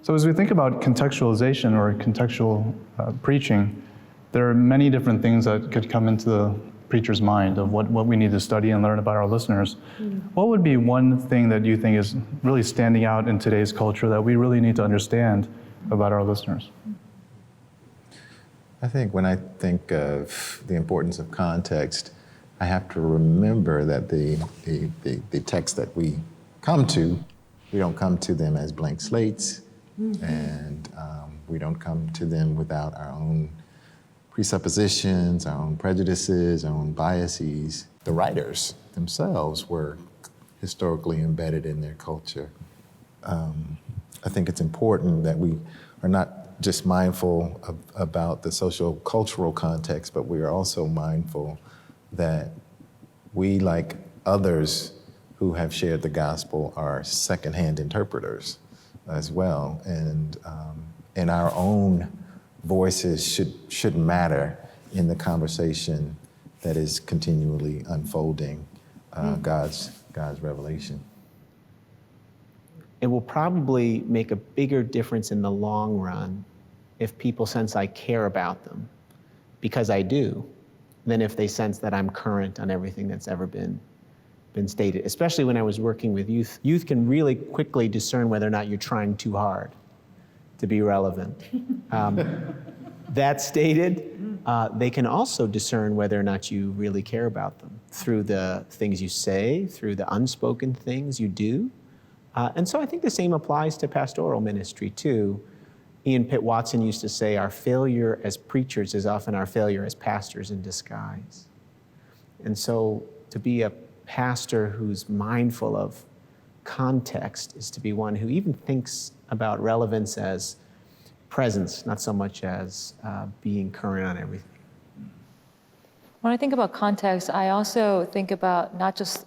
So as we think about contextualization or contextual preaching, there are many different things that could come into the preacher's mind of what we need to study and learn about our listeners. What would be one thing that you think is really standing out in today's culture that we really need to understand about our listeners? I think when I think of the importance of context, I have to remember that the text that we come to, we don't come to them as blank slates, and we don't come to them without our own presuppositions, our own prejudices, our own biases. The writers themselves were historically embedded in their culture. I think it's important that we are not just mindful about the social cultural context, but we are also mindful that we, like others who have shared the gospel, are secondhand interpreters as well. And our own voices should matter in the conversation that is continually unfolding God's revelation. It will probably make a bigger difference in the long run if people sense I care about them, because I do, than if they sense that I'm current on everything that's ever been stated. Especially when I was working with youth. Youth can really quickly discern whether or not you're trying too hard to be relevant. That stated, they can also discern whether or not you really care about them through the things you say, through the unspoken things you do. And so I think the same applies to pastoral ministry too. Ian Pitt Watson used to say, our failure as preachers is often our failure as pastors in disguise. And so to be a pastor who's mindful of context is to be one who even thinks about relevance as presence, not so much as being current on everything. When I think about context, I also think about not just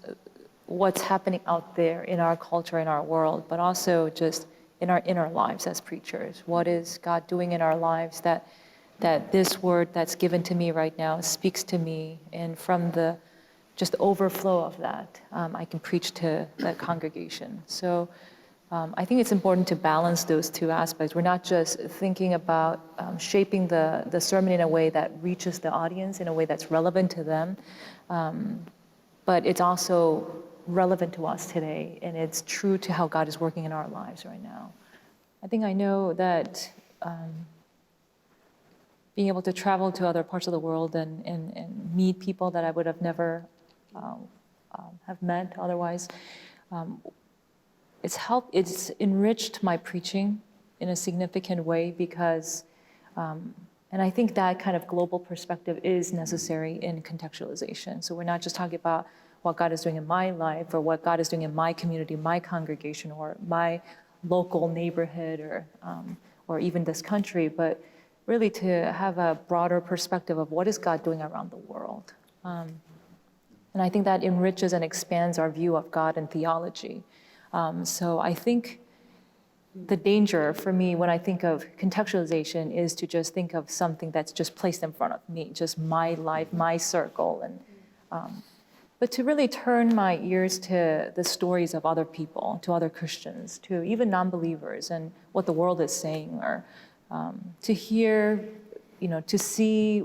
what's happening out there in our culture, in our world, but also just in our inner lives as preachers. What is God doing in our lives that this word that's given to me right now speaks to me, and from the just overflow of that, I can preach to that congregation. So I think it's important to balance those two aspects. We're not just thinking about shaping the sermon in a way that reaches the audience, in a way that's relevant to them, but it's also relevant to us today, and it's true to how God is working in our lives right now. I think I know that being able to travel to other parts of the world and meet people that I would have never have met otherwise, it's enriched my preaching in a significant way because, and I think that kind of global perspective is necessary in contextualization. So we're not just talking about what God is doing in my life or what God is doing in my community, my congregation, or my local neighborhood, or even this country, but really to have a broader perspective of what is God doing around the world. And I think that enriches and expands our view of God and theology. So I think the danger for me when I think of contextualization is to just think of something that's just placed in front of me, just my life, my circle, but to really turn my ears to the stories of other people, to other Christians, to even non-believers, and what the world is saying, or to hear, to see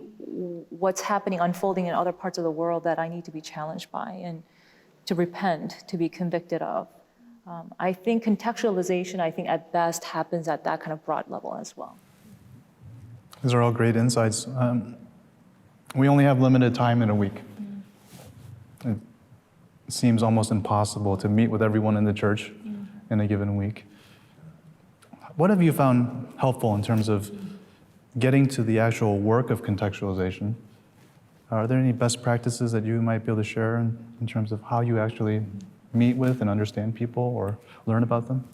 what's happening, unfolding in other parts of the world that I need to be challenged by, and to repent, to be convicted of. I think contextualization, at best happens at that kind of broad level as well. These are all great insights. We only have limited time in a week. It seems almost impossible to meet with everyone in the church in a given week. What have you found helpful in terms of getting to the actual work of contextualization? Are there any best practices that you might be able to share in terms of how you actually meet with and understand people or learn about them?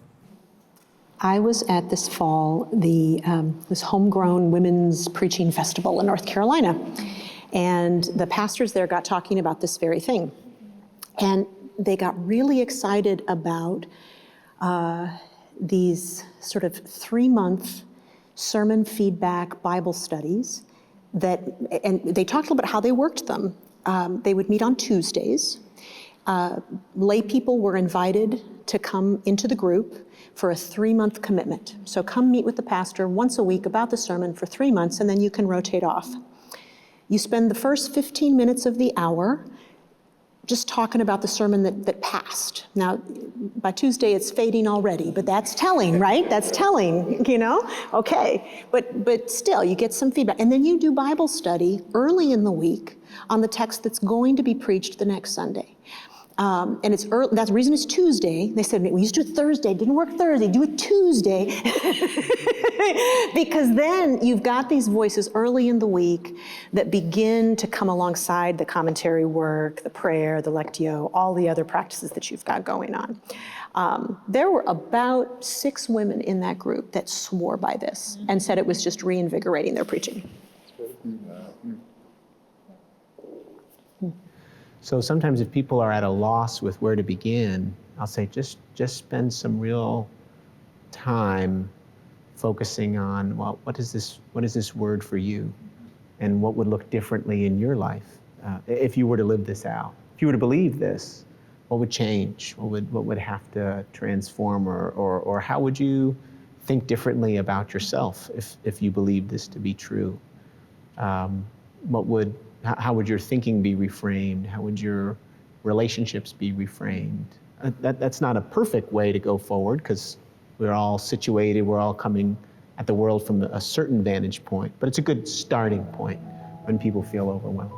I was at this fall, this homegrown women's preaching festival in North Carolina. And the pastors there got talking about this very thing. And they got really excited about these sort of 3-month sermon feedback Bible studies and they talked a little bit how they worked them. They would meet on Tuesdays. Lay people were invited to come into the group for a 3-month commitment. So come meet with the pastor once a week about the sermon for 3 months, and then you can rotate off. You spend the first 15 minutes of the hour just talking about the sermon that passed. Now, by Tuesday, it's fading already, but that's telling, right? That's telling, you know? Okay, but still, you get some feedback. And then you do Bible study early in the week on the text that's going to be preached the next Sunday. And it's early, that's the reason it's Tuesday. They said, we used to do it Thursday, didn't work Thursday, do it Tuesday. Because then you've got these voices early in the week that begin to come alongside the commentary work, the prayer, the lectio, all the other practices that you've got going on. There were about 6 women in that group that swore by this and said it was just reinvigorating their preaching. So sometimes if people are at a loss with where to begin, I'll say just spend some real time focusing on, well, what is this word for you? And what would look differently in your life if you were to live this out? If you were to believe this, what would change? What would have to transform, or how would you think differently about yourself if you believe this to be true? How would your thinking be reframed? How would your relationships be reframed? That's not a perfect way to go forward, because we're all situated, we're all coming at the world from a certain vantage point, but it's a good starting point when people feel overwhelmed.